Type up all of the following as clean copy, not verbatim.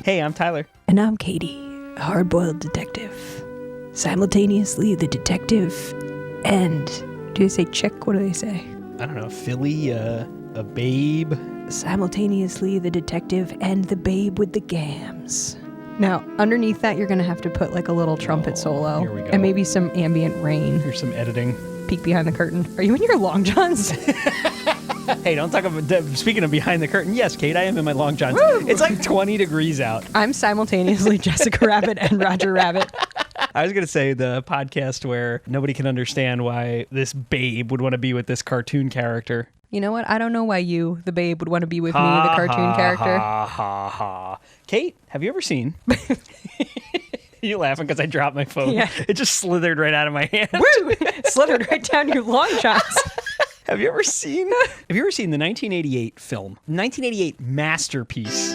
Hey, I'm Tyler. And I'm Katie, a hard-boiled detective. Simultaneously the detective and... Do they say chick? What do they say? I don't know, filly, a babe. Simultaneously the detective and the babe with the gams. Now, underneath that, you're going to have to put like a little trumpet solo. Here we go. And maybe some ambient rain. Here's some editing. Peek behind the curtain. Are you in your long johns? Hey, don't talk about... Speaking of behind the curtain, yes, Kate, I am in my long johns. Woo! It's like 20 degrees out. I'm simultaneously Jessica Rabbit and Roger Rabbit. I was going to say the podcast where nobody can understand why this babe would want to be with this cartoon character. You know what? I don't know why you, the babe, would want to be with me, the cartoon character. Ha, ha, ha. Kate, have you ever seen... You laughing because I dropped my phone. Yeah. It just slithered right out of my hand. Woo! Slithered right down your long johns. Have you ever seen the 1988 film? 1988 masterpiece.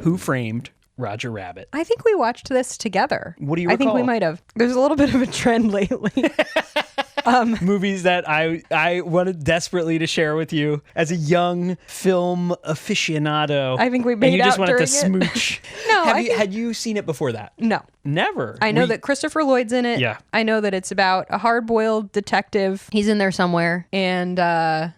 Who Framed Roger Rabbit? I think we watched this together. What do you recall? I think we might have. There's a little bit of a trend lately. Movies that I wanted desperately to share with you as a young film aficionado. I think we made and you just out wanted to during it. smooch. No, had you seen it before that? No. Never. I know that Christopher Lloyd's in it. Yeah. I know that it's about a hard-boiled detective. He's in there somewhere. And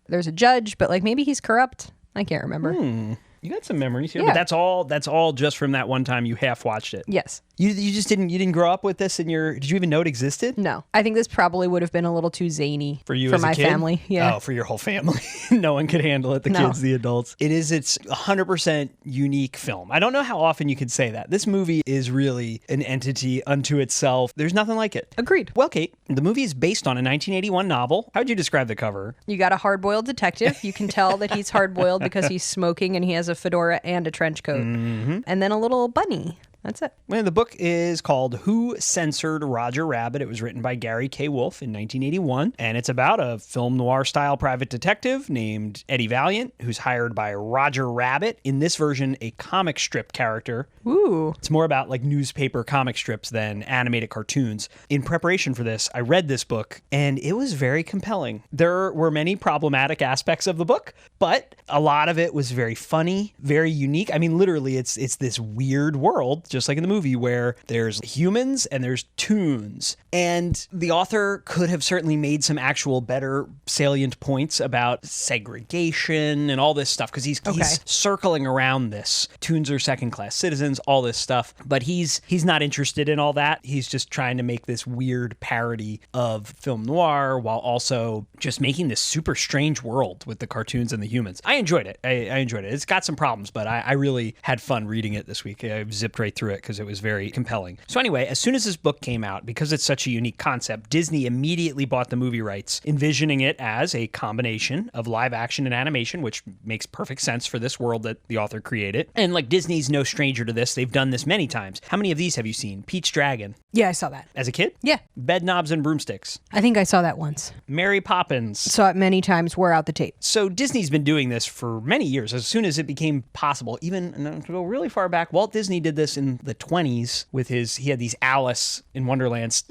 there's a judge, but like maybe he's corrupt. I can't remember. You got some memories here, Yeah. but that's all just from that one time you half watched it. Yes. You just didn't grow up with this in your... Did you even know it existed? No. I think this probably would have been a little too zany For you for as a my kid? family. Yeah. Oh, for your whole family. No one could handle it, the No. kids, the adults. It's 100% unique film. I don't know how often you could say that. This movie is really an entity unto itself. There's nothing like it. Agreed. Well, Kate, the movie is based on a 1981 novel. How would you describe the cover? You got a hard-boiled detective. You can tell that he's hard-boiled because he's smoking and he has a fedora and a trench coat. Mm-hmm. And then a little bunny. That's it. Well, the book is called Who Censored Roger Rabbit? It was written by Gary K. Wolfe in 1981, and it's about a film noir-style private detective named Eddie Valiant, who's hired by Roger Rabbit, in this version, a comic strip character. Ooh. It's more about like newspaper comic strips than animated cartoons. In preparation for this, I read this book, and it was very compelling. There were many problematic aspects of the book, but a lot of it was very funny, very unique. I mean, literally, it's this weird world, just like in the movie, where there's humans and there's toons. And the author could have certainly made some actual better salient points about segregation and all this stuff, because he's circling around this. Toons are second-class citizens, all this stuff. But he's not interested in all that. He's just trying to make this weird parody of film noir while also just making this super strange world with the cartoons and the humans. I enjoyed it. I enjoyed it. It's got some problems, but I really had fun reading it this week. I zipped right through it because it was very compelling. So anyway, as soon as this book came out, because it's such a unique concept, Disney immediately bought the movie rights, envisioning it as a combination of live action and animation, which makes perfect sense for this world that the author created. And like Disney's no stranger to this. They've done this many times. How many of these have you seen? Pete's Dragon. Yeah, I saw that. As a kid? Yeah. Bed Knobs and Broomsticks. I think I saw that once. Mary Poppins. Saw it many times, wore out the tape. So Disney's been doing this for many years. As soon as it became possible, even to go really far back, Walt Disney did this in the 20s with he had these Alice in Wonderland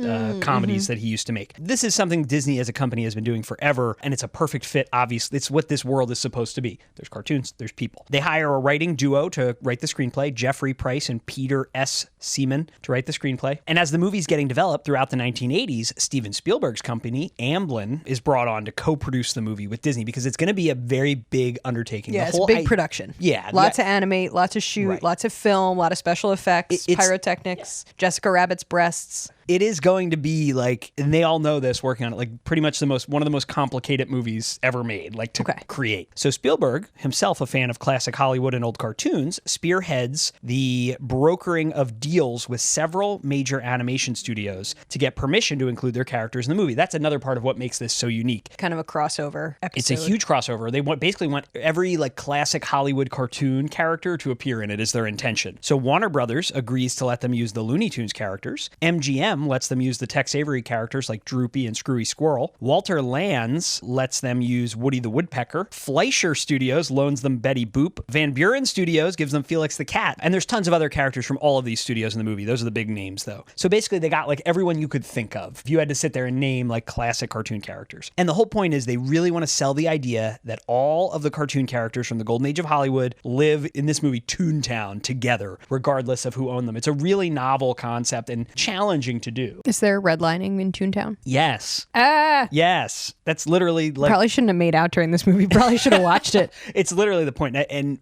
comedies that he used to make. This is something Disney as a company has been doing forever, and it's a perfect fit, obviously. It's what this world is supposed to be. There's cartoons, there's people. They hire a writing duo to write the screenplay, Jeffrey Price and Peter S. Seaman, to write the screenplay. And as the movie's getting developed throughout the 1980s, Steven Spielberg's company, Amblin, is brought on to co-produce the movie with Disney because it's going to be a very big undertaking. Yeah, it's a big production. Yeah. Lots to animate, lots to shoot, lots of film, a lot of special effects, pyrotechnics, Jessica Rabbit's breasts. It is going to be like, and they all know this working on it, like pretty much one of the most complicated movies ever made, like to create. So Spielberg, himself a fan of classic Hollywood and old cartoons, spearheads the brokering of deals with several major animation studios to get permission to include their characters in the movie. That's another part of what makes this so unique. Kind of a crossover episode. It's a huge crossover. They basically want every like classic Hollywood cartoon character to appear in it is their intention. So Warner Brothers agrees to let them use the Looney Tunes characters. MGM MGM lets them use the Tex Avery characters like Droopy and Screwy Squirrel. Walter Lands lets them use Woody the Woodpecker. Fleischer Studios loans them Betty Boop. Van Buren Studios gives them Felix the Cat. And there's tons of other characters from all of these studios in the movie. Those are the big names, though. So basically, they got like everyone you could think of. If you had to sit there and name like classic cartoon characters. And the whole point is they really want to sell the idea that all of the cartoon characters from the golden age of Hollywood live in this movie Toontown together, regardless of who owned them. It's a really novel concept and challenging to do. Is there redlining in Toontown? Yes. Ah! Yes. That's literally like... Probably shouldn't have made out during this movie. Probably should have watched it. It's literally the point. And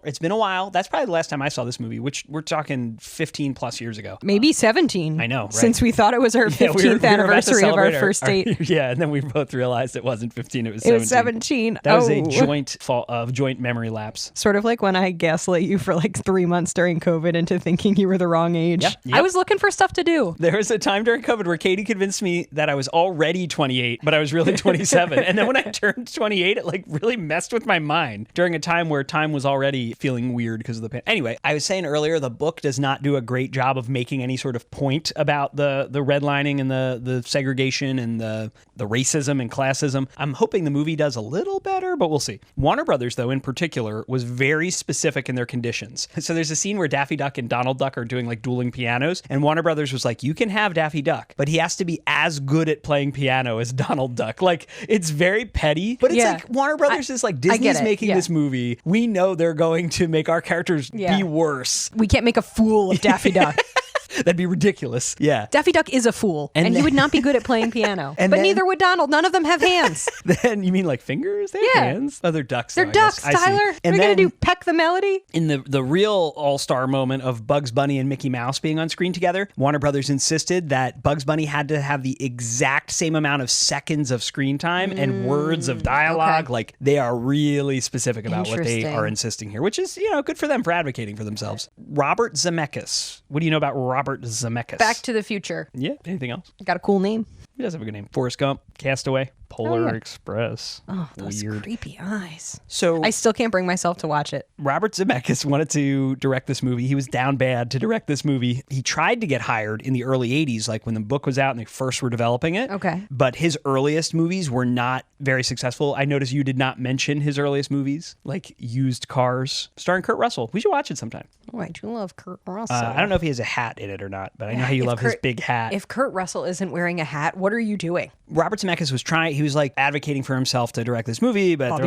it's been a while. That's probably the last time I saw this movie, which we're talking 15 plus years ago. Maybe 17. I know, right? Since we thought it was our 15th anniversary of our first date. Yeah, and then we both realized it wasn't 15, it was 17. It was 17. That was a joint memory lapse. Sort of like when I gaslit you for like 3 months during COVID into thinking you were the wrong age. Yep. I was looking for stuff to do. There was a time during COVID where Katie convinced me that I was already 28, but I was really 27. And then when I turned 28, it like really messed with my mind during a time where time was already feeling weird because of the pandemic. Anyway, I was saying earlier, the book does not do a great job of making any sort of point about the redlining and the segregation and the racism and classism. I'm hoping the movie does a little better, but we'll see. Warner Brothers, though, in particular, was very specific in their conditions. So there's a scene where Daffy Duck and Donald Duck are doing like dueling pianos, and Warner Brothers was like, you can have Daffy Duck, but he has to be as good at playing piano as Donald Duck. Like, it's very petty, but it's like Warner Brothers is like, Disney's making this movie. We know they're going to make our characters be worse. We can't make a fool of Daffy Duck. That'd be ridiculous. Yeah. Daffy Duck is a fool, and he would not be good at playing piano. But neither would Donald. None of them have hands. Then you mean like fingers? They have hands? Oh, they're ducks. They're ducks, Tyler. Are we going to do Peck the Melody? In the real all-star moment of Bugs Bunny and Mickey Mouse being on screen together, Warner Brothers insisted that Bugs Bunny had to have the exact same amount of seconds of screen time and words of dialogue. Okay. Like, they are really specific about what they are insisting here, which is, good for them for advocating for themselves. Robert Zemeckis. What do you know about Robert Zemeckis? Back to the Future. Yeah. Anything else? Got a cool name. He does have a good name. Forrest Gump, Castaway, Polar Express. Oh, those weird creepy eyes. So I still can't bring myself to watch it. Robert Zemeckis wanted to direct this movie. He was down bad to direct this movie. He tried to get hired in the early 80s, like when the book was out and they first were developing it. Okay. But his earliest movies were not very successful. I noticed you did not mention his earliest movies, like Used Cars, starring Kurt Russell. We should watch it sometime. Oh, I do love Kurt Russell. I don't know if he has a hat in it or not, but I know how you love his big hat. If Kurt Russell isn't wearing a hat, what are you doing? Robert Zemeckis he was like advocating for himself to direct this movie, but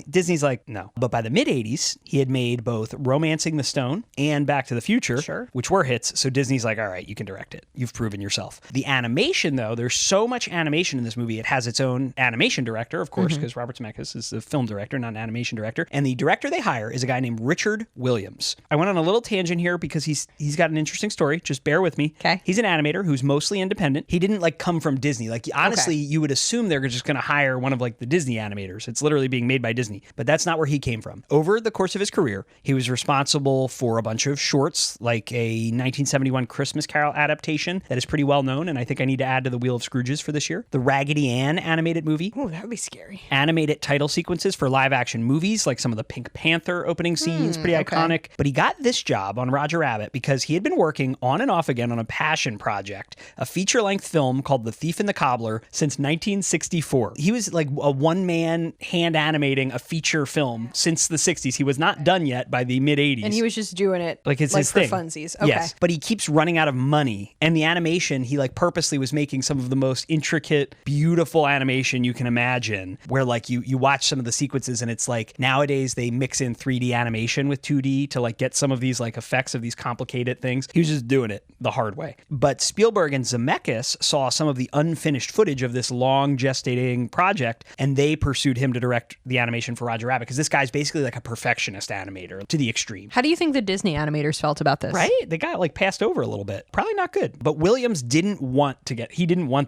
Disney's like, no. But by the mid-80s, he had made both Romancing the Stone and Back to the Future, which were hits. So Disney's like, all right, you can direct it. You've proven yourself. The animation, though, there's so much animation in this movie. It has its own animation director, of course, because Robert Zemeckis is the film director, not an animation director. And the director they hire is a guy named Richard Williams. I went on a little tangent here because he's got an interesting story. Just bear with me. Okay. He's an animator who's mostly independent. He didn't like come from Disney. Like, honestly, you would assume they're just going to hire one of like the Disney animators. It's literally being made by Disney, but that's not where he came from. Over the course of his career, he was responsible for a bunch of shorts, like a 1971 Christmas Carol adaptation that is pretty well known, and I think I need to add to the Wheel of Scrooges for this year. The Raggedy Ann animated movie. Oh, that would be scary. Animated title sequences for live action movies, like some of the Pink Panther opening scenes, pretty iconic. But he got this job on Roger Rabbit because he had been working on and off again on a passion project, a feature-length film called The Thief and the Cobbler, since 1964. He was like a one-man hand animating a feature film since the 60s. He was not done yet by the mid-80s. And he was just doing it like it's his for thing. Funsies. Okay. Yes, but he keeps running out of money. And the animation, he like purposely was making some of the most intricate, beautiful animation you can imagine, where like you watch some of the sequences and it's like nowadays they mix in 3D animation with 2D to like get some of these like effects of these complicated things. He was just doing it the hard way. But Spielberg and Zemeckis saw some of the unfinished footage of this long gestating project, and they pursued him to direct the animation for Roger Rabbit, because this guy's basically like a perfectionist animator to the extreme. How do you think the Disney animators felt about this? Right? They got like passed over a little bit. Probably not good. But Williams didn't want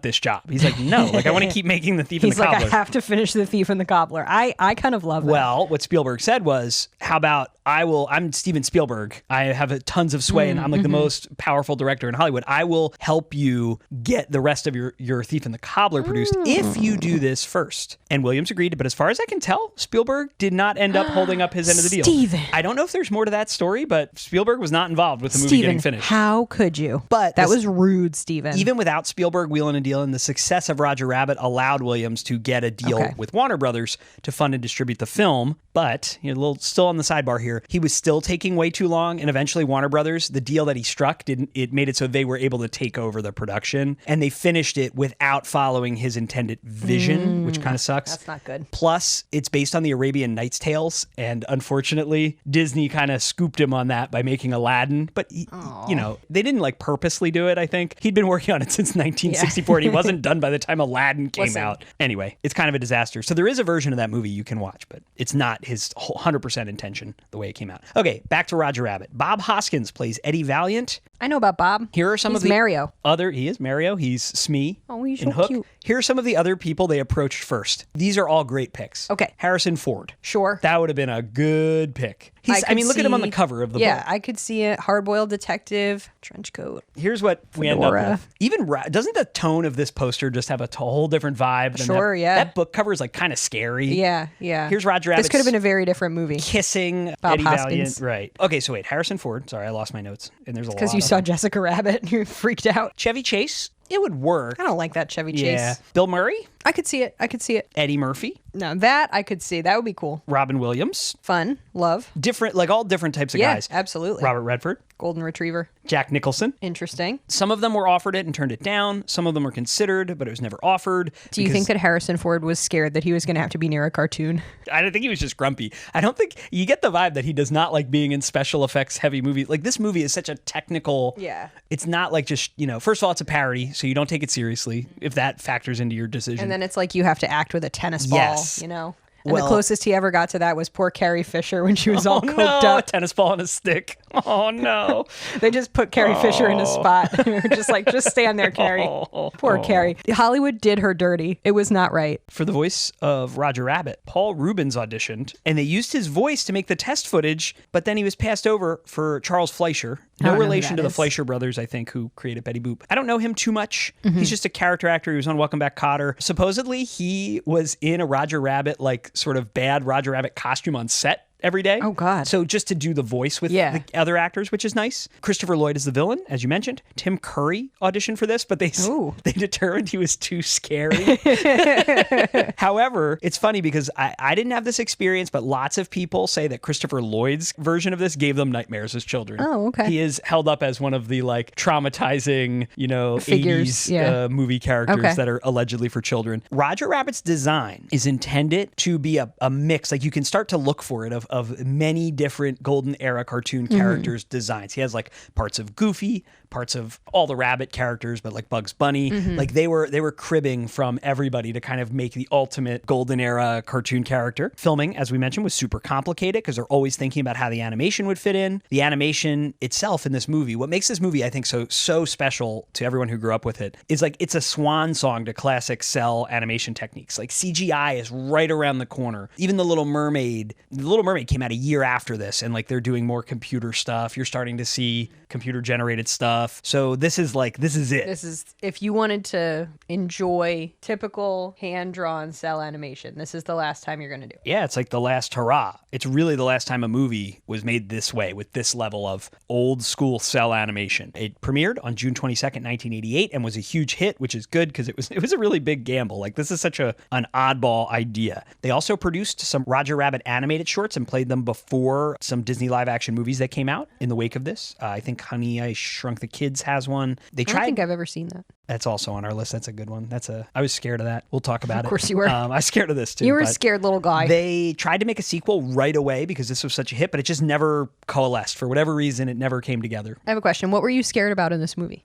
this job. He's like, no, like I want to keep making The Thief and the Cobbler. He's like, I have to finish The Thief and the Cobbler. I kind of love that. Well, what Spielberg said was, how about I'm Steven Spielberg. I have tons of sway and I'm like the most powerful director in Hollywood. I will help you get the rest of your Thief and the Cobbler Cobbler produced if you do this first. And Williams agreed, but as far as I can tell, Spielberg did not end up holding up his end of the deal. Steven. I don't know if there's more to that story, but Spielberg was not involved with the movie getting finished. How could you? But that was rude, Steven. Even without Spielberg wheeling a deal, and the success of Roger Rabbit allowed Williams to get a deal with Warner Brothers to fund and distribute the film. But, a little still on the sidebar here, he was still taking way too long, and eventually Warner Brothers, the deal that he struck, it made it so they were able to take over the production, and they finished it without following his intended vision, which kind of sucks. That's not good. Plus, it's based on the Arabian Nights tales, and unfortunately, Disney kind of scooped him on that by making Aladdin. But, they didn't purposely do it, I think. He'd been working on it since 1964, and he wasn't done by the time Aladdin came out. Anyway, it's kind of a disaster. So there is a version of that movie you can watch, but it's not his 100% intention the way it came out. Okay, back to Roger Rabbit. Bob Hoskins plays Eddie Valiant. I know about Bob. Here are some of the Mario. He is Mario. He's Smee. Oh, he's in so Hook. cute. Here are some of the other people they approached first. These are all great picks. Okay. Harrison Ford. Sure. That would have been a good pick. Look at him on the cover of the book. Yeah, I could see it. Hard-boiled detective, trench coat. Here's what we end up with. Even doesn't the tone of this poster just have a whole different vibe? Than that book cover is kind of scary. Yeah. Here's Roger Rabbit. This could have been a very different movie. Kissing Bob Eddie Hoskins. Valiant. Right. Okay, so wait. Harrison Ford. Sorry, I lost my notes. And there's a lot. Because you saw Jessica Rabbit and you freaked out. Chevy Chase. It would work. I don't like that Chevy Chase. Yeah. Bill Murray. I could see it. Eddie Murphy. No, that I could see. That would be cool. Robin Williams. Fun. Love. Different, all different types of guys. Yeah, absolutely. Robert Redford. Golden Retriever. Jack Nicholson. Interesting. Some of them were offered it and turned it down. Some of them were considered, but it was never offered. Do you think that Harrison Ford was scared that he was going to have to be near a cartoon? I don't think he was just grumpy. I don't think you get the vibe that he does not like being in special effects heavy movies. This movie is such a technical. Yeah. It's not just, first of all, it's a parody, so you don't take it seriously if that factors into your decision. And then it's you have to act with a tennis ball, Yes. And the closest he ever got to that was poor Carrie Fisher when she was all coked up. A tennis ball and a stick. Oh, no. They just put Carrie Fisher in a spot. They were just stand there, Carrie. Poor Carrie. Hollywood did her dirty. It was not right. For the voice of Roger Rabbit, Paul Rubens auditioned, and they used his voice to make the test footage, but then he was passed over for Charles Fleischer. No relation to the Fleischer brothers, I think, who created Betty Boop. I don't know him too much. Mm-hmm. He's just a character actor. He was on Welcome Back, Kotter. Supposedly, he was in a Roger Rabbit, sort of bad Roger Rabbit costume on set every day. Oh, God. So just to do the voice with the other actors, which is nice. Christopher Lloyd is the villain, as you mentioned. Tim Curry auditioned for this, but they determined he was too scary. However, it's funny because I didn't have this experience, but lots of people say that Christopher Lloyd's version of this gave them nightmares as children. Oh, okay. He is held up as one of the traumatizing, figures, 80s movie characters that are allegedly for children. Roger Rabbit's design is intended to be a mix. You can start to look for it of many different golden era cartoon characters' designs. He has parts of Goofy, parts of all the rabbit characters, but Bugs Bunny. They were cribbing from everybody to kind of make the ultimate golden era cartoon character. Filming, as we mentioned, was super complicated because they're always thinking about how the animation would fit in. The animation itself in this movie, what makes this movie, I think, so special to everyone who grew up with it, is it's a swan song to classic cell animation techniques. CGI is right around the corner. Even The Little Mermaid came out a year after this, and they're doing more computer stuff. You're starting to see computer generated stuff. So this is it. This is, if you wanted to enjoy typical hand-drawn cell animation, this is the last time you're going to do it. Yeah, it's the last hurrah. It's really the last time a movie was made this way with this level of old school cell animation. It premiered on June 22nd, 1988 and was a huge hit, which is good because it was a really big gamble. This is such an oddball idea. They also produced some Roger Rabbit animated shorts and played them before some Disney live action movies that came out in the wake of this. I think Honey, I Shrunk the Kids has one. I don't think I've ever seen that. That's also on our list. That's a good one. I was scared of that. We'll talk about it. Of course you were. I was scared of this too. You were a scared little guy. They tried to make a sequel right away because this was such a hit, but it just never coalesced. For whatever reason, it never came together. I have a question. What were you scared about in this movie?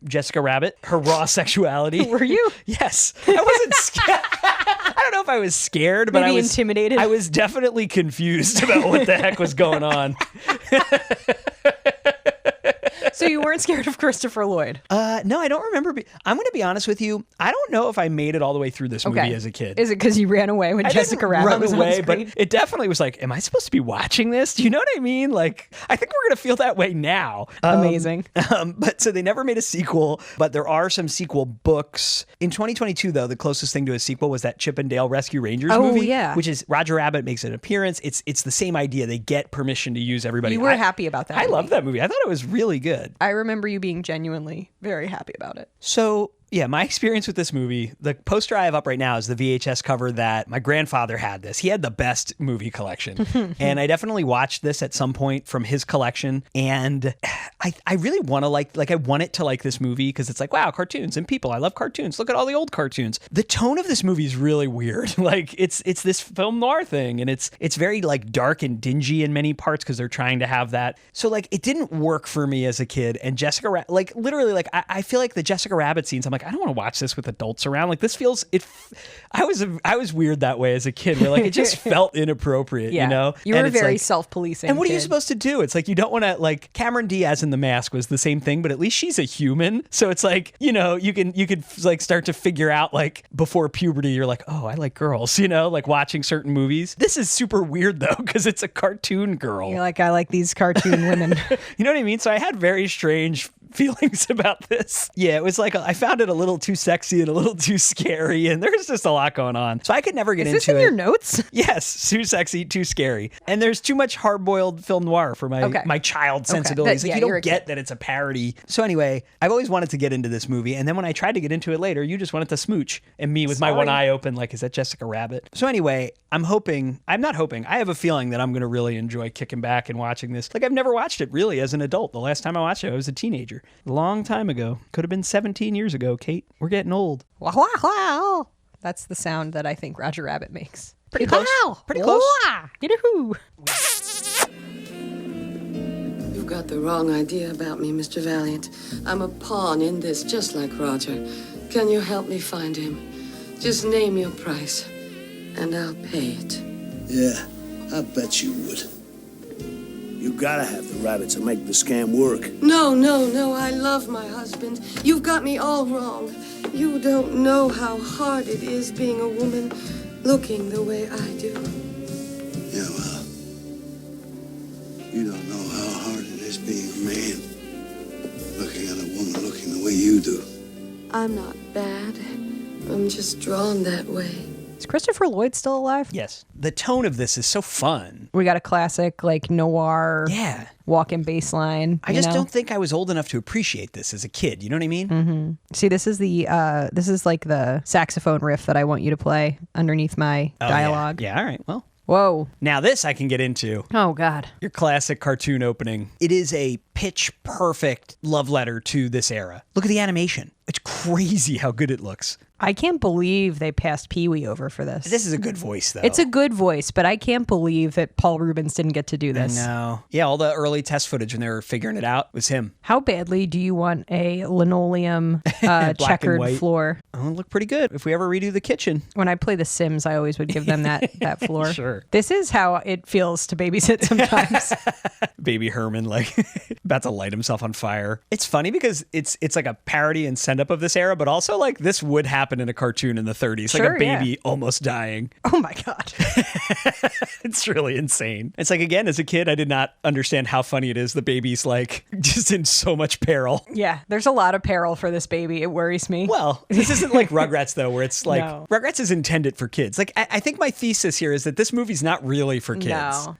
Jessica Rabbit, her raw sexuality. Were you? Yes. I wasn't scared. I don't know if I was scared, but Maybe I was intimidated. I was definitely confused about what the heck was going on. So you weren't scared of Christopher Lloyd. No, I don't remember. I'm going to be honest with you. I don't know if I made it all the way through this movie as a kid. Is it because you ran away when Jessica Rabbit was away, on but screen? it definitely was like, am I supposed to be watching this? Do you know what I mean? Like, I think we're going to feel that way now. Amazing. But so they never made a sequel, but there are some sequel books. In 2022, though, the closest thing to a sequel was that Chip and Dale Rescue Rangers movie, which is Roger Rabbit makes an appearance. It's the same idea. They get permission to use everybody. You were happy about that. I love that movie. I thought it was really good. I remember you being genuinely very happy about it. So, yeah, my experience with this movie, the poster I have up right now is the VHS cover that my grandfather had this. He had the best movie collection. And I definitely watched this at some point from his collection. And I really want to I want it to like this movie because it's like, wow, cartoons and people. I love cartoons. Look at all the old cartoons. The tone of this movie is really weird. Like it's this film noir thing. And it's very like dark and dingy in many parts because they're trying to have that. So like it didn't work for me as a kid. And Jessica Rabbit, like literally like I feel like the Jessica Rabbit scenes, I'm like, I don't want to watch this with adults around. Like this feels I was weird that way as a kid where like it just felt inappropriate, you know? You were very self-policing. And what are you supposed to do? It's like you don't want to like Cameron Diaz in The Mask was the same thing, but at least she's a human. So it's like, you know, you could like start to figure out like before puberty, you're like, oh, I like girls, you know, like watching certain movies. This is super weird though, because it's a cartoon girl. You're like, I like these cartoon women. You know what I mean? So I had very strange feelings about this. Yeah, it was like I found it a little too sexy and a little too scary, and there's just a lot going on. So I could never get into it. Is this in your notes? Yes, too sexy, too scary. And there's too much hard-boiled film noir for my child sensibilities. Like you don't get that it's a parody. So anyway, I've always wanted to get into this movie, and then when I tried to get into it later, you just wanted to smooch, and me with my one eye open like, is that Jessica Rabbit? So anyway, I have a feeling that I'm going to really enjoy kicking back and watching this. Like I've never watched it really as an adult. The last time I watched it, I was a teenager. A long time ago. Could have been 17 years ago, Kate. We're getting old. Wow, wow, wow. That's the sound that I think Roger Rabbit makes. Pretty close. Wow. Pretty close. Yahoo. You've got the wrong idea about me, Mr. Valiant. I'm a pawn in this, just like Roger. Can you help me find him? Just name your price, and I'll pay it. Yeah, I bet you would. You gotta have the rabbit to make the scam work. No, I love my husband. You've got me all wrong. You don't know how hard it is being a woman looking the way I do. Yeah, well, you don't know how hard it is being a man looking at a woman looking the way you do. I'm not bad. I'm just drawn that way. Is Christopher Lloyd still alive? Yes. The tone of this is so fun. We got a classic, like, noir walk-in bass line. I just don't think I was old enough to appreciate this as a kid. You know what I mean? Mm-hmm. See, this is like the saxophone riff that I want you to play underneath my dialogue. Yeah, all right. Well. Whoa. Now this I can get into. Oh, God. Your classic cartoon opening. It is a pitch perfect love letter to this era. Look at the animation. It's crazy how good it looks. I can't believe they passed Pee-wee over for this. This is a good voice, though. It's a good voice, but I can't believe that Paul Rubens didn't get to do this. No. Yeah, all the early test footage when they were figuring it out was him. How badly do you want a linoleum checkered floor? Oh, it'll look pretty good if we ever redo the kitchen. When I play The Sims, I always would give them that floor. Sure. This is how it feels to babysit sometimes. Baby Herman, like, about to light himself on fire. It's funny because it's like a parody and send-up of this era, but also, like, this would happen in a cartoon in the 30s. Sure, like a baby almost dying. Oh, my God. It's really insane. It's like, again, as a kid, I did not understand how funny it is. The baby's, like, just in so much peril. Yeah, there's a lot of peril for this baby. It worries me. Well, this isn't like Rugrats, though, where it's like, Rugrats is intended for kids. Like, I think my thesis here is that this movie's not really for kids. No.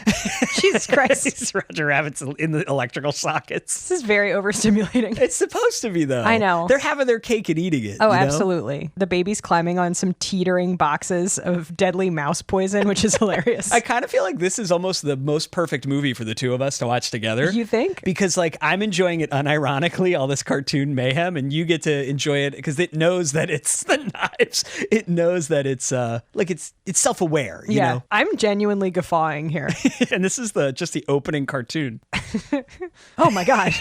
Jesus Christ. Roger Rabbit's in the electrical sockets. This is very overstimulating. It's supposed to be, though. I know. They're having their cake and eating it. Oh, absolutely. The baby's climbing on some teetering boxes of deadly mouse poison, which is hilarious. I kind of feel like this is almost the most perfect movie for the two of us to watch together. You think? Because, like, I'm enjoying it unironically, all this cartoon mayhem, and you get to enjoy it because it knows that it's the knives. It knows that it's it's self-aware. You know? I'm genuinely guffawing here. And this is just the opening cartoon. Oh my God.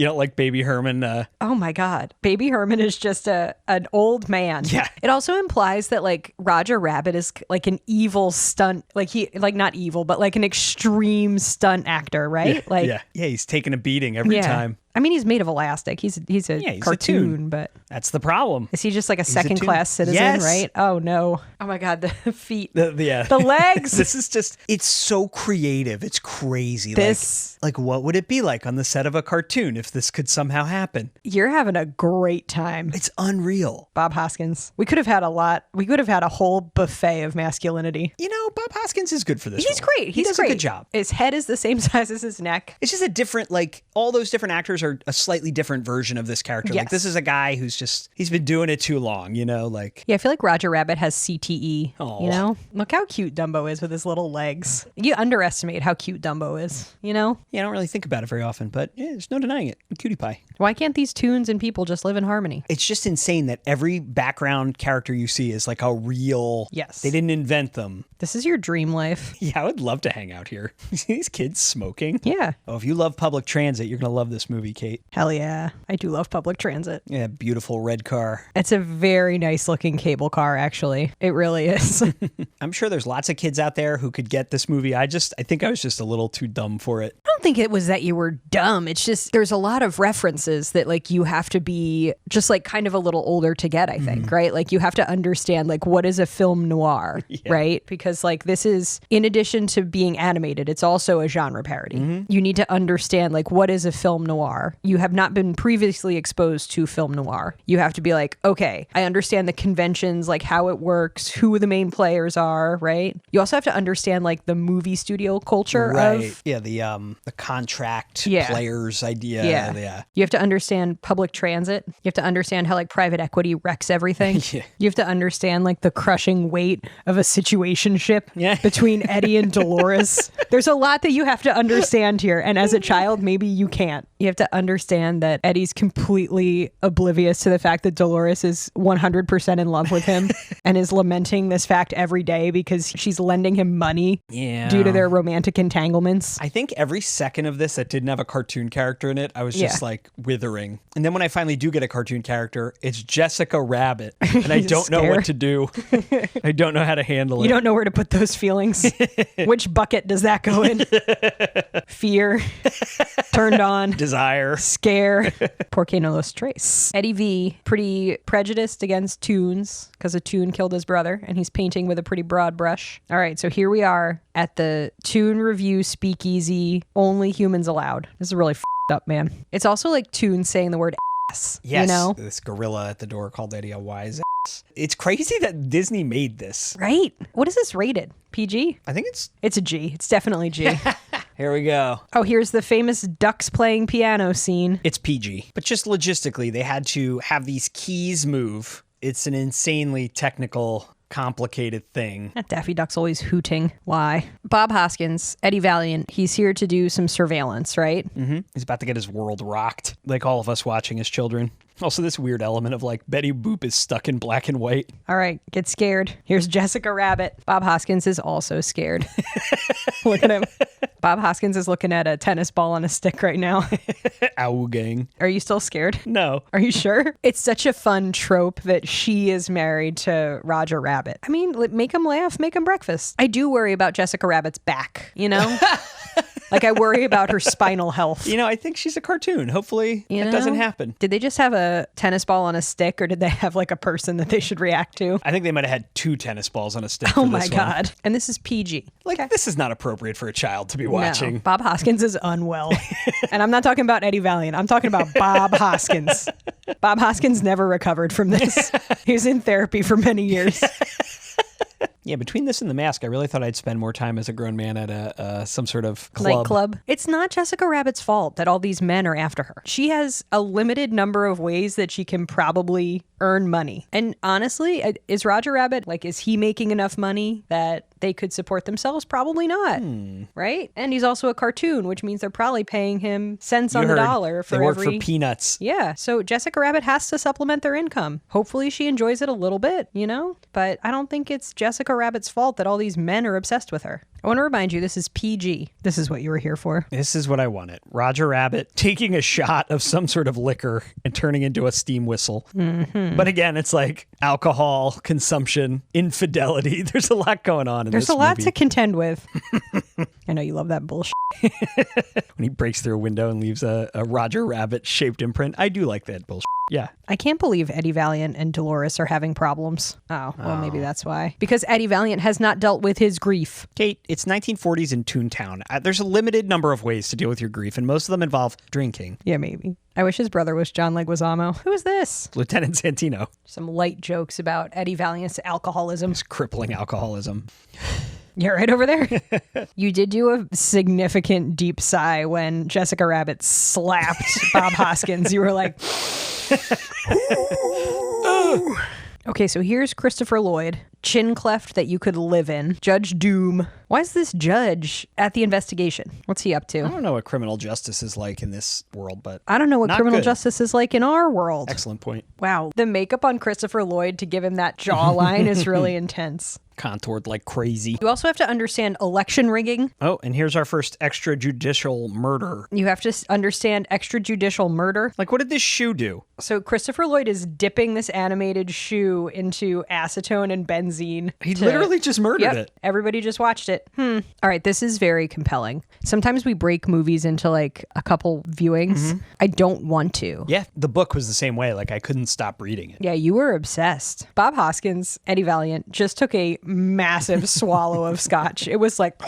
You don't like Baby Herman? Oh my God. Baby Herman is just an old man. Yeah. It also implies that like Roger Rabbit is like an evil stunt, like not evil, but like an extreme stunt actor, right? Yeah, he's taking a beating every time. I mean, he's made of elastic. He's a cartoon, but that's the problem. Is he just like a second class citizen, yes. right? Oh no. Oh my God, the feet. The legs. This is just, it's so creative. It's crazy. This, like what would it be like on the set of a cartoon if this could somehow happen? You're having a great time. It's unreal. Bob Hoskins. We could have had a whole buffet of masculinity. You know, Bob Hoskins is good for this. He's role. great. He does a good job. His head is the same size as his neck. It's just a different, like, all those different actors are a slightly different version of this character. Yes. Like, this is a guy he's been doing it too long, you know, like. Yeah, I feel like Roger Rabbit has CTE, Aww. you know? Look how cute Dumbo is with his little legs. You underestimate how cute Dumbo is, you know? Yeah, I don't really think about it very often, but yeah, there's no denying it. Cutie pie. Why can't these tunes and people just live in harmony? It's just insane that every background character you see is like a real. Yes. They didn't invent them. This is your dream life. Yeah, I would love to hang out here. You see these kids smoking? Yeah. Oh, if you love public transit, you're going to love this movie, Kate. Hell yeah. I do love public transit. Yeah, beautiful red car. It's a very nice looking cable car, actually. It really is. I'm sure there's lots of kids out there who could get this movie. I think I was just a little too dumb for it. I don't think it was that you were dumb. It's just there's a lot of references that like you have to be just like kind of a little older to get, I think, right? Like you have to understand like what is a film noir, right? Because like this is, in addition to being animated, it's also a genre parody. You need to understand like what is a film noir. You have not been previously exposed to film noir. You have to be like, okay, I understand the conventions, like how it works, who the main players are, right? You also have to understand like the movie studio culture of the contract Yeah. players idea. Yeah. You have to understand public transit. You have to understand how like private equity wrecks everything. Yeah. You have to understand like the crushing weight of a situationship between Eddie and Dolores. There's a lot that you have to understand here. And as a child, maybe you can't. You have to understand that Eddie's completely oblivious to the fact that Dolores is 100% in love with him and is lamenting this fact every day because she's lending him money due to their romantic entanglements. I think every second of this that didn't have a cartoon character in it, I was just like withering. And then when I finally do get a cartoon character, it's Jessica Rabbit. And I don't know what to do. I don't know how to handle it. You don't know where to put those feelings. Which bucket does that go in? Fear, turned on, desire, scare. Por qué no los tres? Eddie V, pretty prejudiced against tunes because a tune killed his brother, and he's painting with a pretty broad brush. All right, so here we are at the Tune Review Speakeasy, only humans allowed. This is really f***ed up, man. It's also like Tune saying the word ass. Yes, you know? this gorilla at the door called Eddie a wise ass. It's crazy that Disney made this. Right? What is this rated? PG? I think it's a G. It's definitely G. Here we go. Oh, here's the famous ducks playing piano scene. It's PG. But just logistically, they had to have these keys move. It's an insanely technical, complicated thing. That Daffy Duck's always hooting. Why? Bob Hoskins, Eddie Valiant, he's here to do some surveillance, right? Mm-hmm. He's about to get his world rocked, like all of us watching as children. Also, this weird element of like Betty Boop is stuck in black and white. All right, get scared. Here's Jessica Rabbit. Bob Hoskins is also scared. Look at him. Bob Hoskins is looking at a tennis ball on a stick right now. Ow, gang. Are you still scared? No. Are you sure? It's such a fun trope that she is married to Roger Rabbit. I mean, make him laugh, make him breakfast. I do worry about Jessica Rabbit's back, you know? Like, I worry about her spinal health. You know, I think she's a cartoon. Hopefully it doesn't happen. Did they just have a tennis ball on a stick, or did they have like a person that they should react to? I think they might have had 2 tennis balls on a stick. Oh for my this God. one. And this is PG. Like, this is not appropriate for a child to be watching. No, Bob Hoskins is unwell. And I'm not talking about Eddie Valiant. I'm talking about Bob Hoskins. Bob Hoskins never recovered from this. He was in therapy for many years. Yeah, between this and The Mask, I really thought I'd spend more time as a grown man at some sort of club. Nightclub. It's not Jessica Rabbit's fault that all these men are after her. She has a limited number of ways that she can probably earn money. And honestly, is Roger Rabbit, like, is he making enough money that they could support themselves? Probably not. Right? And he's also a cartoon, which means they're probably paying him cents on the dollar for they work every... for peanuts. Yeah. So Jessica Rabbit has to supplement their income. Hopefully she enjoys it a little bit, you know? But I don't think it's Jessica Rabbit's fault that all these men are obsessed with her. I want to remind you, this is PG. This is what you were here for. This is what I wanted. Roger Rabbit taking a shot of some sort of liquor and turning into a steam whistle. Mm-hmm. But again, it's like alcohol, consumption, infidelity. There's a lot going on in There's this a lot movie. to contend with. I know you love that bullshit. When he breaks through a window and leaves a Roger Rabbit shaped imprint. I do like that bullshit. Yeah. I can't believe Eddie Valiant and Dolores are having problems. Oh, well, maybe that's why. Because Eddie Valiant has not dealt with his grief. Kate, it's 1940s in Toontown. There's a limited number of ways to deal with your grief, and most of them involve drinking. Yeah, maybe. I wish his brother was John Leguizamo. Who is this? Lieutenant Santino. Some light jokes about Eddie Valiant's alcoholism. It's crippling alcoholism. You're right over there. You did do a significant deep sigh when Jessica Rabbit slapped Bob Hoskins. You were like... Okay, so here's Christopher Lloyd, chin cleft that you could live in, Judge Doom. Why is this judge at the investigation? What's he up to? I don't know what criminal justice is like in this world, but I don't know what not criminal good. justice is like in our world. Excellent point. Wow, the makeup on Christopher Lloyd to give him that jawline is really intense. Contoured like crazy. You also have to understand election rigging. Oh, and here's our first extrajudicial murder. You have to understand extrajudicial murder. Like, what did this shoe do? So Christopher Lloyd is dipping this animated shoe into acetone and benzene. He literally just murdered it. Everybody just watched it. All right, this is very compelling. Sometimes we break movies into like a couple viewings. I don't want to. Yeah, the book was the same way. Like, I couldn't stop reading it. Yeah, you were obsessed. Bob Hoskins, Eddie Valiant, just took a massive swallow of scotch. It was like...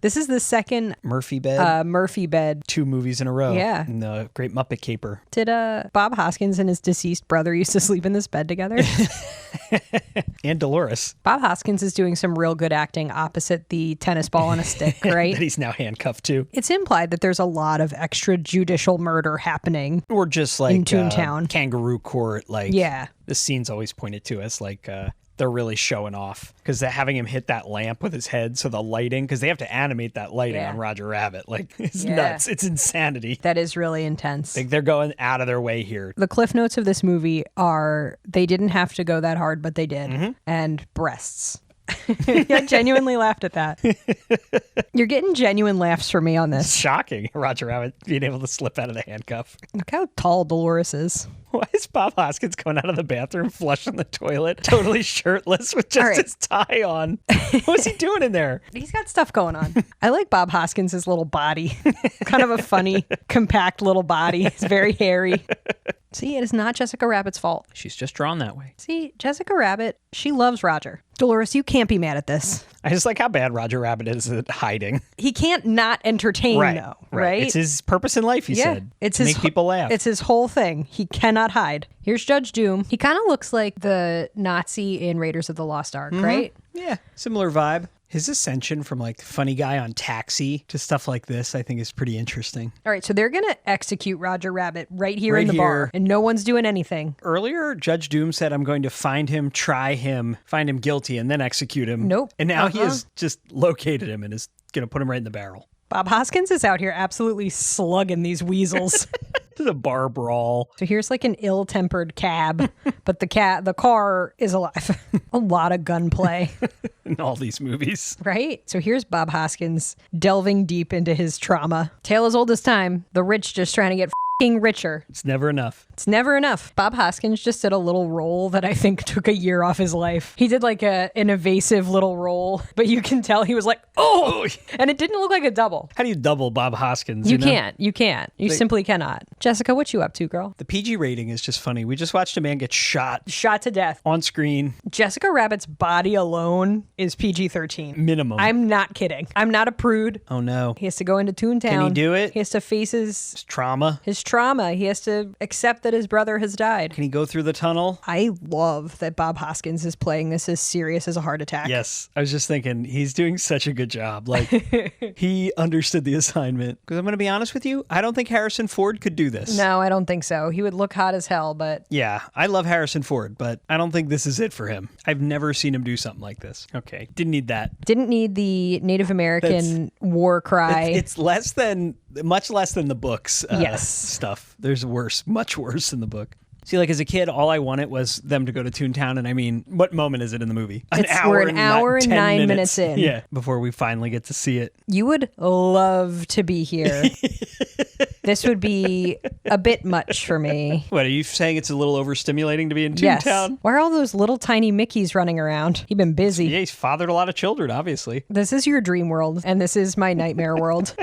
This is the second Murphy Bed. Murphy Bed. 2 movies in a row. Yeah. And the Great Muppet Caper. Did Bob Hoskins and his deceased brother used to sleep in this bed together? And Dolores. Bob Hoskins is doing some real good acting opposite the tennis ball on a stick, right? That he's now handcuffed to. It's implied that there's a lot of extrajudicial murder happening. Or just like in Toontown. Kangaroo Court. Like, Yeah. the scene's always pointed to as like they're really showing off because they're having him hit that lamp with his head. So the lighting, because they have to animate that lighting Yeah. on Roger Rabbit. Like, it's Yeah. nuts. It's insanity. That is really intense. Like, they're going out of their way here. The cliff notes of this movie are they didn't have to go that hard, but they did. And breasts. I genuinely laughed at that. You're getting genuine laughs from me on It's this. shocking. Roger Rabbit being able to slip out of the handcuff. Look how tall Dolores is. Why is Bob Hoskins going out of the bathroom, flushing the toilet, totally shirtless with just All right. his tie on? What's he doing in there? He's got stuff going on. I like Bob Hoskins' little body. Kind of a funny, compact little body. It's very hairy. See, it is not Jessica Rabbit's fault. She's just drawn that way. See, Jessica Rabbit, she loves Roger. Dolores, you can't be mad at this. I just like how bad Roger Rabbit is at hiding. He can't not entertain, though, right? It's his purpose in life, he said. It's to his make people laugh. It's his whole thing. He cannot hide. Here's Judge Doom. He kind of looks like the Nazi in Raiders of the Lost Ark, right? Yeah, similar vibe. His ascension from like funny guy on Taxi to stuff like this, I think is pretty interesting. All right, so they're going to execute Roger Rabbit right here Right in the bar, here. and no one's doing anything. Earlier, Judge Doom said, I'm going to find him, try him, find him guilty, and then execute him. Nope. And now he has just located him and is going to put him right in the barrel. Bob Hoskins is out here absolutely slugging these weasels. The bar brawl. So here's like an ill-tempered cab, but the car is alive. A lot of gunplay, In all these movies. right? So here's Bob Hoskins delving deep into his trauma. Tale as old as time. The rich just trying to get f***ing richer. It's never enough. It's never enough. Bob Hoskins just did a little role that I think took a year off his life. He did like an evasive little role, but you can tell he was like, oh, and it didn't look like a double. How do you double Bob Hoskins? You know? can't. You can't. You simply cannot. Jessica, what you up to, girl? The PG rating is just funny. We just watched a man get shot Shot to death. on screen, Jessica Rabbit's body alone is PG-13. minimum. I'm not kidding. I'm not a prude. Oh no. He has to go into Toontown. Can he do it? He has to face It's trauma. his trauma. He has to accept that his brother has died. Can he go through the tunnel? I love that Bob Hoskins is playing this as serious as a heart attack. Yes. I was just thinking, he's doing such a good job. Like, he understood the assignment. Because I'm going to be honest with you, I don't think Harrison Ford could do this. No, I don't think so. He would look hot as hell, but Yeah, I love Harrison Ford, but I don't think this is it for him. I've never seen him do something like this. Okay. Didn't need that. didn't need the Native American war cry. It's much less than the book's Yes. stuff. There's worse, much worse in the book. See, like as a kid, all I wanted was them to go to Toontown. And I mean, what moment is it in the movie? We're an hour and 10 9 minutes in. Yeah, before we finally get to see it. You would love to be here. This would be a bit much for me. What, are you saying it's a little overstimulating to be in Yes. Toontown? Why are all those little tiny Mickeys running around? You've been busy. Yeah, he's fathered a lot of children, obviously. This is your dream world, and this is my nightmare world.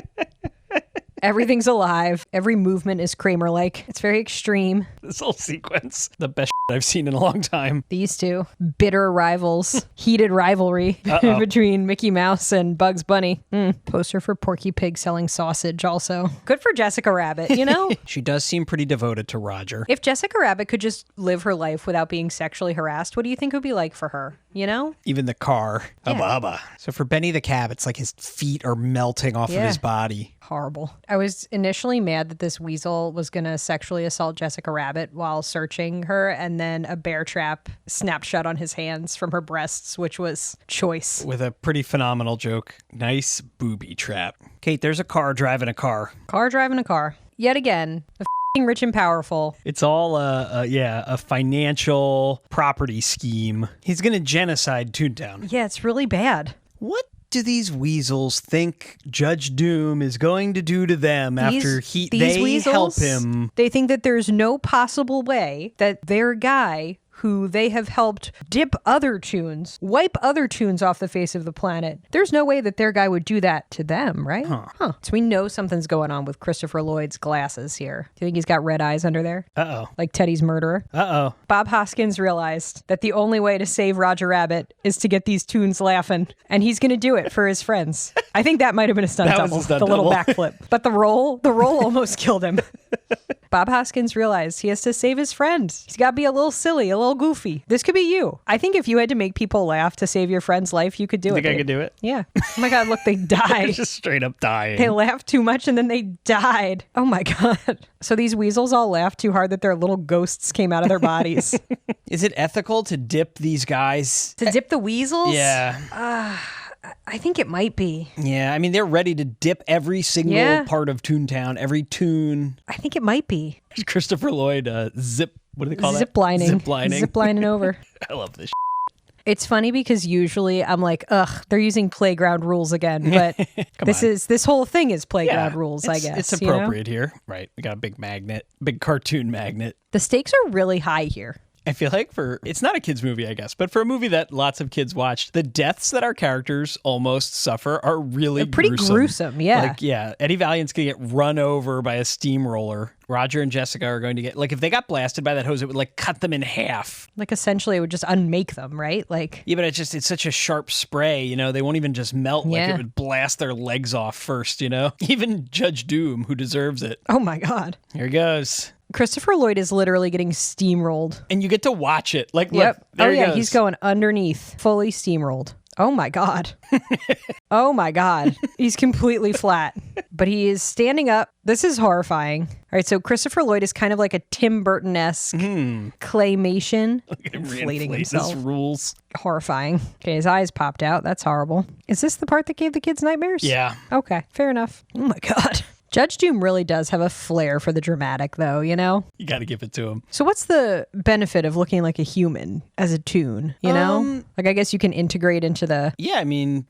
Everything's alive. Every movement is Kramer-like. It's very extreme. This whole sequence, the best I've seen in a long time. These two, bitter rivals, heated rivalry between Mickey Mouse and Bugs Bunny. Poster for Porky Pig selling sausage also. Good for Jessica Rabbit, you know? She does seem pretty devoted to Roger. If Jessica Rabbit could just live her life without being sexually harassed, what do you think it would be like for her? You know? Even the car. Yeah. Hubba. So for Benny the Cab, it's like his feet are melting off of his body. Horrible. I was initially mad that this weasel was going to sexually assault Jessica Rabbit while searching her, and then a bear trap snapped shut on his hands from her breasts, which was choice. With a pretty phenomenal joke. Nice booby trap. Kate, there's a car driving a car. Car driving a car. Yet again, the f***ing rich and powerful. It's all a financial property scheme. He's going to genocide Toontown. Yeah, it's really bad. What do these weasels think Judge Doom is going to do to them after they weasels, help him? They think that there's no possible way that their guy, who they have helped dip other tunes, wipe other tunes off the face of the planet. There's no way that their guy would do that to them, right? Huh. So we know something's going on with Christopher Lloyd's glasses here. Do you think he's got red eyes under there? Uh-oh. Like Teddy's murderer? Uh-oh. Bob Hoskins realized that the only way to save Roger Rabbit is to get these tunes laughing, and he's going to do it for his friends. I think that might have been a stunt That was double, a stunt the little double. backflip. But the roll almost killed him. Bob Hoskins realized he has to save his friend. He's got to be a little silly, a little goofy. This could be you. I think if you had to make people laugh to save your friend's life, you could do it. Think I could do it? Yeah. Oh my God, look, they died. Just straight up dying. They laughed too much and then they died. Oh my God. So these weasels all laughed too hard that their little ghosts came out of their bodies. Is it ethical to dip these guys? To dip the weasels? Yeah. I think it might be. Yeah, I mean, they're ready to dip every single part of Toontown, every tune. I think it might be. Christopher Lloyd, what do they call Zip that? lining. Zip lining. Zip lining over. I love this. It's funny because usually I'm like, ugh, they're using playground rules again. But this whole thing is playground rules, I guess. It's appropriate here. Right. We got a big magnet, big cartoon magnet. The stakes are really high here. I feel like it's not a kid's movie, I guess, but for a movie that lots of kids watched, the deaths that our characters almost suffer are really pretty gruesome. Yeah. Like, yeah, Eddie Valiant's going to get run over by a steamroller. Roger and Jessica are going to get, like, if they got blasted by that hose, it would, like, cut them in half. Like, essentially, it would just unmake them, right? Like, yeah, but it's such a sharp spray, you know, they won't even just melt. Like, it would blast their legs off first, you know? Even Judge Doom, who deserves it. Oh, my God. Here he goes. Christopher Lloyd is literally getting steamrolled. And you get to watch it. Like, look, there he goes. He's going underneath, fully steamrolled. Oh my God. Oh my God. He's completely flat, but he is standing up. This is horrifying. All right, so Christopher Lloyd is kind of like a Tim Burton-esque claymation. Look at him inflating reinflate himself. his rules. Horrifying. Okay, his eyes popped out. That's horrible. Is this the part that gave the kids nightmares? Yeah. Okay, fair enough. Oh my God. Judge Doom really does have a flair for the dramatic, though, you know? You got to give it to him. So what's the benefit of looking like a human as a toon, you know? Like, I guess you can integrate into the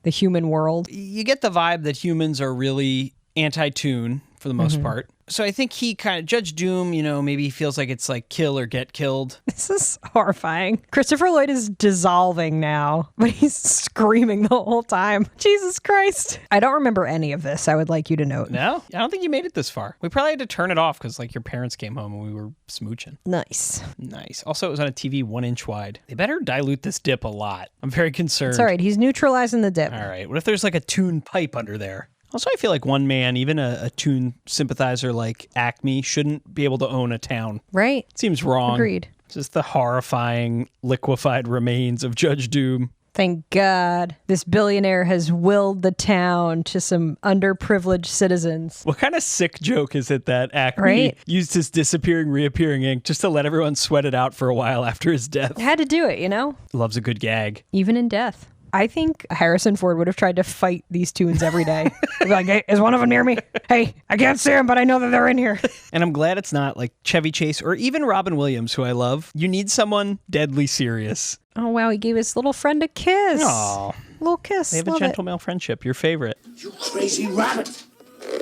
human world. You get the vibe that humans are really anti-toon for the most part. So I think he kind of, Judge Doom, you know, maybe he feels like it's like kill or get killed. This is horrifying. Christopher Lloyd is dissolving now, but he's screaming the whole time. Jesus Christ. I don't remember any of this, I would like you to note. No? I don't think you made it this far. We probably had to turn it off because, like, your parents came home and we were smooching. Nice. Nice. Also, it was on a TV 1 inch wide. They better dilute this dip a lot. I'm very concerned. It's all right. He's neutralizing the dip. All right. What if there's like a toon pipe under there? Also, I feel like one man, even a toon sympathizer like Acme, shouldn't be able to own a town. Right. Seems wrong. Agreed. Just the horrifying liquefied remains of Judge Doom. Thank God this billionaire has willed the town to some underprivileged citizens. What kind of sick joke is it that Acme used his disappearing, reappearing ink just to let everyone sweat it out for a while after his death? Had to do it, you know? Loves a good gag. Even in death. I think Harrison Ford would have tried to fight these tunes every day. He'd be like, hey, is one of them near me? Hey, I can't see them, but I know that they're in here. And I'm glad it's not like Chevy Chase or even Robin Williams, who I love. You need someone deadly serious. Oh, wow. He gave his little friend a kiss. Aw. Little kiss. They have a gentle male friendship. Your favorite. You crazy rabbit.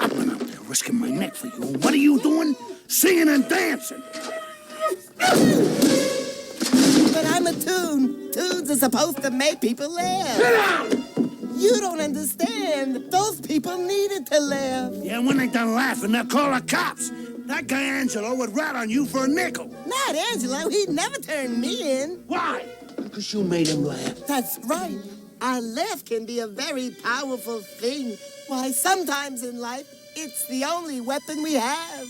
I went out there risking my neck for you. What are you doing? Singing and dancing. But I'm a tune. Tunes are supposed to make people laugh. Sit down! You don't understand. Those people needed to laugh. Yeah, when they done laughing, they'll call the cops. That guy Angelo would rat on you for a nickel. Not Angelo. He'd never turn me in. Why? Because you made him laugh. That's right. A laugh can be a very powerful thing. Why, sometimes in life, it's the only weapon we have.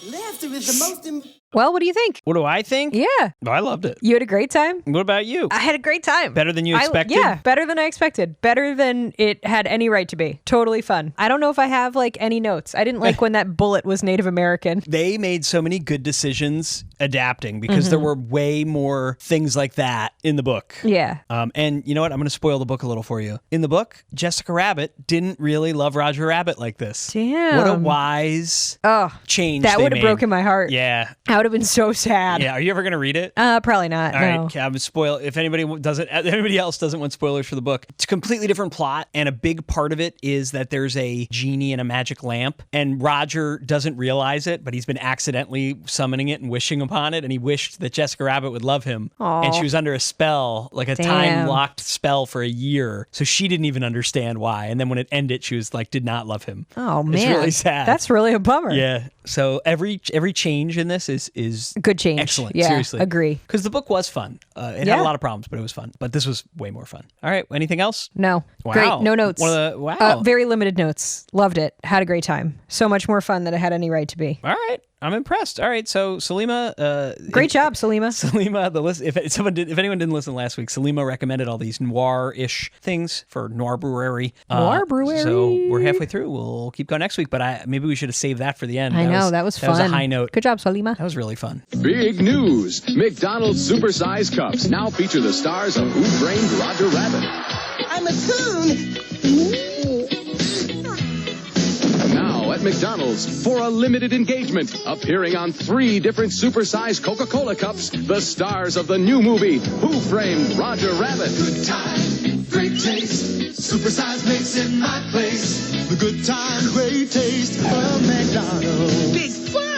Laughter is the most Well, what do you think? What do I think? Yeah. Oh, I loved it. You had a great time? What about you? I had a great time. Better than you expected? Yeah, better than I expected. Better than it had any right to be. Totally fun. I don't know if I have like any notes. I didn't like when that bullet was Native American. They made so many good decisions adapting because there were way more things like that in the book. Yeah. And you know what? I'm going to spoil the book a little for you. In the book, Jessica Rabbit didn't really love Roger Rabbit like this. Damn. What a wise change That they would have made. broken my heart. Yeah. I would have been so sad. Yeah. Are you ever going to read it? Probably not. All no. right, I'm spoil. If anybody else doesn't want spoilers for the book, it's a completely different plot, and a big part of it is that there's a genie and a magic lamp, and Roger doesn't realize it, but he's been accidentally summoning it and wishing upon it, and he wished that Jessica Rabbit would love him, and she was under a spell, like a time-locked spell for a year, so she didn't even understand why, and then when it ended, she was like, did not love him. Oh man, it's really sad. That's really a bummer. Yeah. So every change in this is Good change. excellent. Yeah, Seriously, agree. Because the book was fun. It had Yeah. a lot of problems, but it was fun. But this was way more fun. All right. Anything else? No. Wow. Great. No notes. Wow. Very limited notes. Loved it. Had a great time. So much more fun than it had any right to be. All right. I'm impressed. All right. So Salima, Great job, Salima. Salima, if anyone didn't listen last week, Salima recommended all these noir-ish things for Noir Brewery. Noir Brewery. So we're halfway through. We'll keep going next week, but maybe we should have saved that for the end. I know. That was fun. That was a high note. Good job, Salima. That was really fun. Big news! McDonald's supersize cups now feature the stars of Who Framed Roger Rabbit. I'm a tune. Now at McDonald's, for a limited engagement, appearing on 3 different supersized Coca-Cola cups, the stars of the new movie, Who Framed Roger Rabbit. Good time, great taste. Supersize makes it my place. The good time, great taste of McDonald's. Big fun.